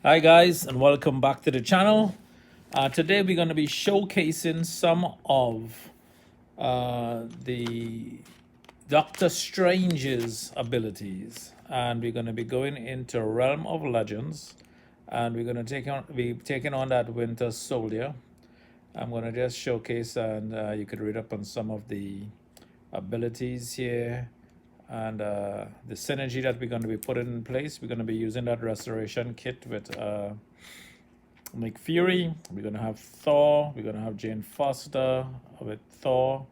Hi guys, and welcome back to the channel. Today we're going to be showcasing some of the Doctor Strange's abilities, and we're going to be going into Realm of Legends, and we're going to be taking on that Winter Soldier. I'm going to just showcase, and you could read up on some of the abilities here and the synergy that we're going to be putting in place. We're going to be using that restoration kit with Nick Fury. We're going to have Thor. We're going to have Jane Foster with Thor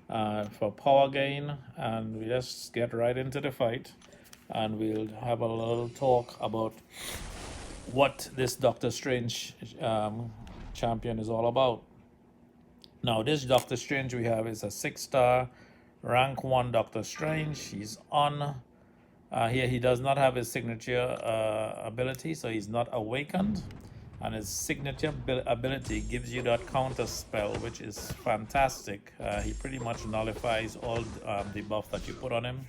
for power gain. And we just get right into the fight. And we'll have a little talk about what this Doctor Strange champion is all about. Now, this Doctor Strange we have is a 6-star, rank 1 Doctor Strange. He's on. Here, he does not have his signature ability, so he's not awakened. And his signature ability gives you that counter spell, which is fantastic. He pretty much nullifies all the buff that you put on him,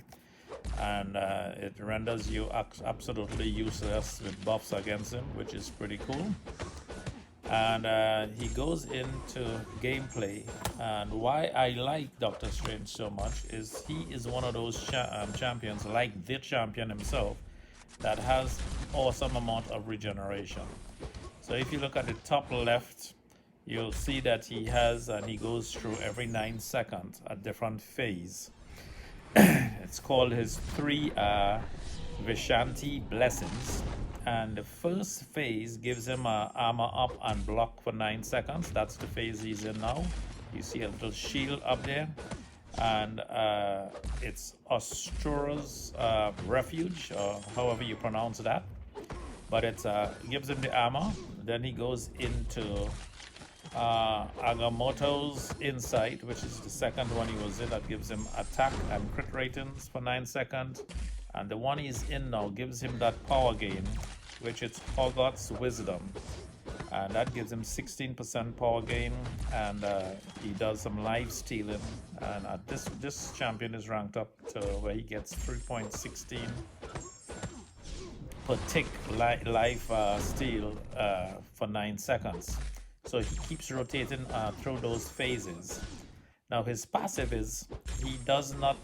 and it renders you absolutely useless with buffs against him, which is pretty cool. And he goes into gameplay, and why I like Doctor Strange so much is he is one of those champions, like the champion himself, that has awesome amount of regeneration. So if you look at the top left, you'll see that he has, and he goes through every 9 seconds a different phase. It's called his 3 Vishanti blessings, and the first phase gives him a armor up and block for 9 seconds. That's the phase he's in now. You see a little shield up there, and it's Astura's refuge, or however you pronounce that, but it gives him the armor. Then he goes into Agamotto's Insight, which is the second one he was in, that gives him attack and crit ratings for 9 seconds. And the one he's in now gives him that power gain, which is Hogwarts Wisdom. And that gives him 16% power gain, and he does some life stealing. And this champion is ranked up to where he gets 3.16 per tick life steal for 9 seconds. So he keeps rotating through those phases. Now his passive is he does not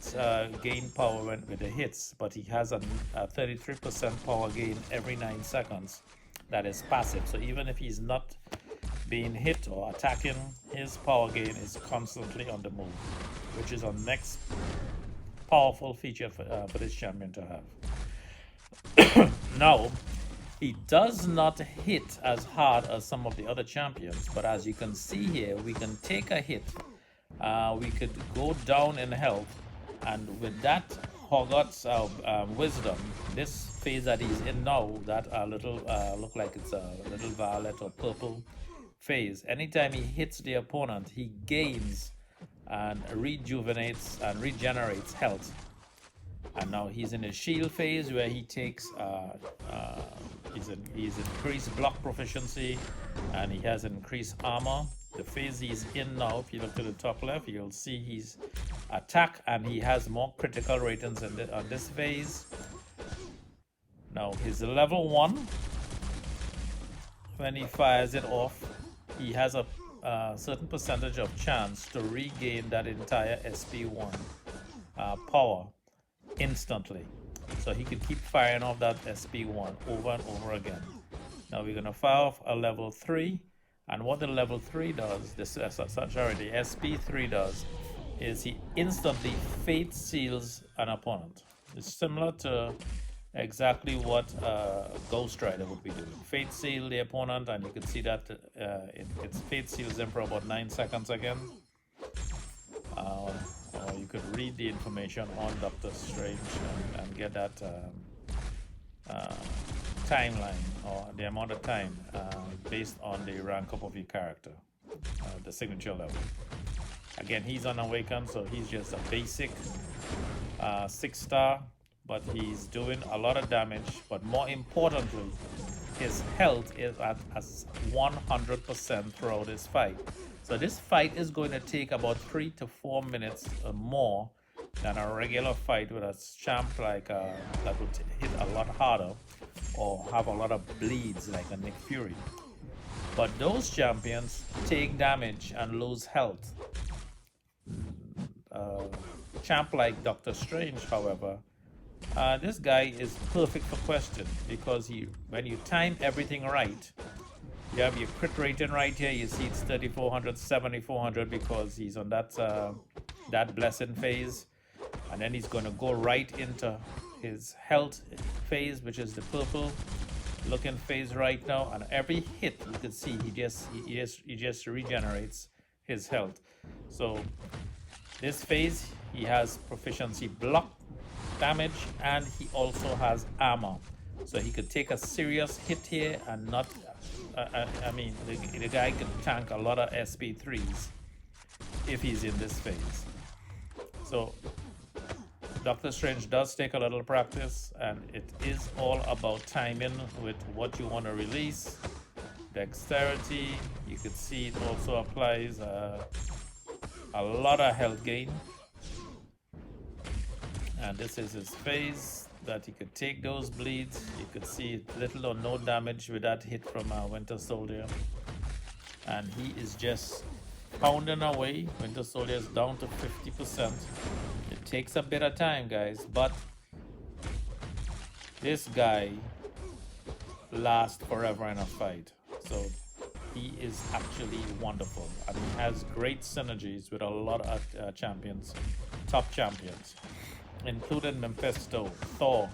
gain power with the hits, but he has a 33% power gain every 9 seconds. That is passive. So even if he's not being hit or attacking, his power gain is constantly on the move, which is a next powerful feature for this champion to have. Now, he does not hit as hard as some of the other champions, but as you can see here, we can take a hit. We could go down in health, and with that Hogwarts Wisdom, this phase that he's in now, that little look like it's a little violet or purple phase, anytime he hits the opponent, he gains and rejuvenates and regenerates health. And now he's in a shield phase where he takes he's increased block proficiency, and he has increased armor. The phase he's in now, if you look to the top left, you'll see he's attack, and he has more critical ratings on this phase. Now his level 1, when he fires it off, he has a certain percentage of chance to regain that entire SP1 power instantly. So he could keep firing off that SP1 over and over again. Now we're going to fire off a level 3, and what the level 3 does, the SP3 does, is he instantly fate seals an opponent. It's similar to exactly what Ghost Rider would be doing. Fate seal the opponent, and you can see that it's fate seals them for about 9 seconds again. Or you could read the information on Doctor Strange and get that timeline, or the amount of time based on the rank up of your character, the signature level. Again, he's unawakened, so he's just a basic 6-star, but he's doing a lot of damage. But more importantly, his health is at 100% throughout this fight. So this fight is going to take about 3 to 4 minutes or more than a regular fight with a champ like that would hit a lot harder. or have a lot of bleeds like a Nick Fury. But those champions take damage and lose health. Champ like Doctor Strange, however, this guy is perfect for Question because when you time everything right, you have your crit rating right here. You see it's 3400, 7400 because he's on that blessing phase, and then he's going to go right into his health phase, which is the purple looking phase right now. And every hit you can see he just regenerates his health. So this phase he has proficiency block damage, and he also has armor, so he could take a serious hit here and not I mean the guy can tank a lot of SP3s if he's in this phase. So Doctor Strange does take a little practice, and it is all about timing with what you want to release. Dexterity, you can see it also applies a lot of health gain, and this is his phase that he could take those bleeds. You could see little or no damage with that hit from Winter Soldier, and he is just pounding away. Winter Soldier is down to 50%. It takes a bit of time, guys, but this guy lasts forever in a fight. So he is actually wonderful, and he has great synergies with a lot of champions, top champions, including Mephisto, Thor.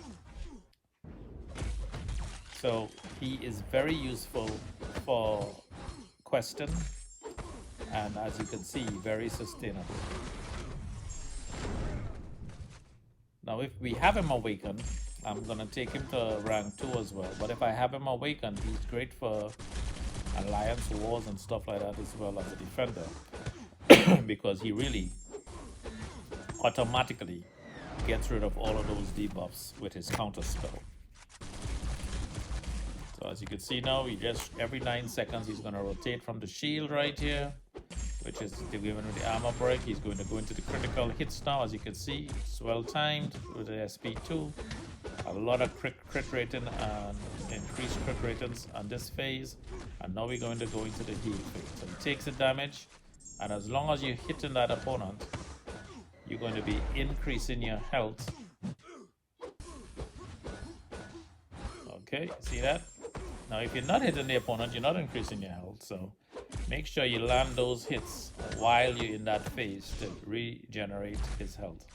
So he is very useful for Question, and as you can see, very sustainable. Now if we have him awakened, I'm gonna take him to rank 2 as well, but if I have him awakened, he's great for alliance wars and stuff like that as well as a defender because he really automatically gets rid of all of those debuffs with his counter spell. So as you can see now, he just every 9 seconds he's going to rotate from the shield right here, which is given with the armor break. He's going to go into the critical hits now. As you can see, it's well timed with the SP2. A lot of crit rating and increased crit ratings on this phase, and now we're going to go into the heal phase. So it takes the damage, and as long as you're hitting that opponent, you're going to be increasing your health. Okay, see that? Now if you're not hitting the opponent, you're not increasing your health, so make sure you land those hits while you're in that phase to regenerate his health.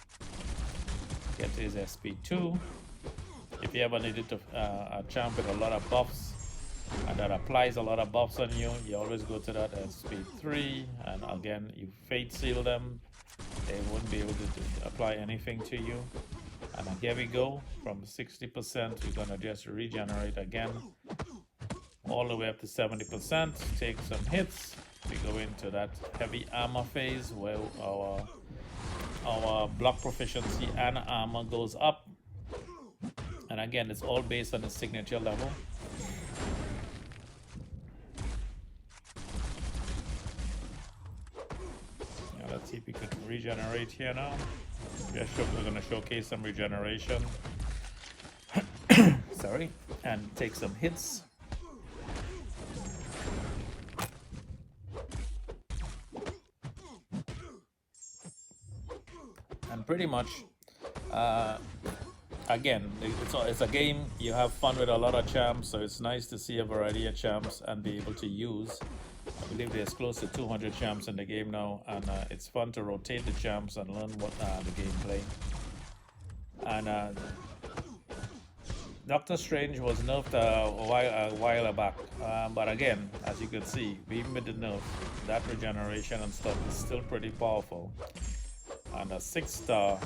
Get his SP2. If you ever needed to a champ with a lot of buffs and that applies a lot of buffs on you, you always go to that SP3, and again you fate seal them. They won't be able to apply anything to you. And here we go, from 60% we're gonna just regenerate again all the way up to 70%. Take some hits. We go into that heavy armor phase where our block proficiency and armor goes up. And again, it's all based on the signature level. Now let's see if we can regenerate here now. We're going to showcase some regeneration. Sorry, and take some hits. And pretty much, again, it's a game. You have fun with a lot of champs, so it's nice to see a variety of champs and be able to use. I believe there's close to 200 champs in the game now, and it's fun to rotate the champs and learn what the gameplay. And Doctor Strange was nerfed a while back, but again, as you can see, even with the nerf, that regeneration and stuff is still pretty powerful. And a 6-star,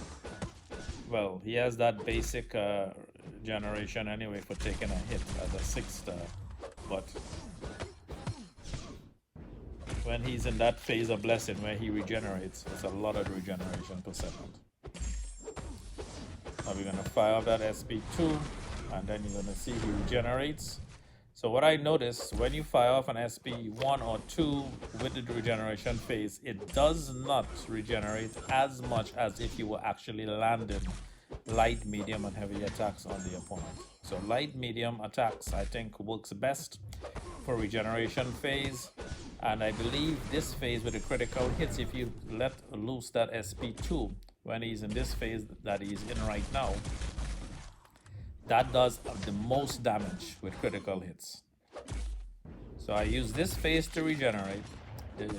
well, he has that basic generation anyway for taking a hit as a 6-star, but when he's in that phase of blessing where he regenerates, it's a lot of regeneration per second. Now we're going to fire up that SP2, and then you're going to see he regenerates. So what I noticed, when you fire off an SP1 or 2 with the regeneration phase, it does not regenerate as much as if you were actually landing light, medium, and heavy attacks on the opponent. So light medium attacks I think works best for regeneration phase. And I believe this phase with the critical hits, if you let loose that SP2 when he's in this phase that he's in right now, that does the most damage with critical hits. So I use this phase to regenerate. The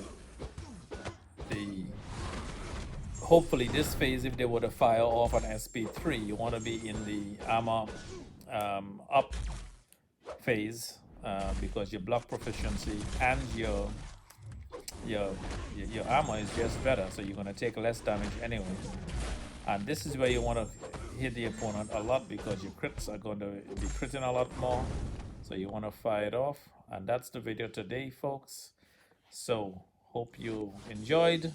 hopefully this phase, if they were to fire off an SP3, you want to be in the armor up phase because your block proficiency and your armor is just better, so you're going to take less damage anyway. And this is where you want to hit the opponent a lot because your crits are going to be critting a lot more, so you want to fire it off. And that's the video today, folks. So hope you enjoyed,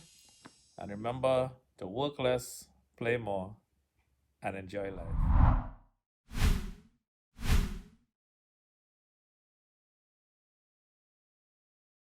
and remember to work less, play more, and enjoy life.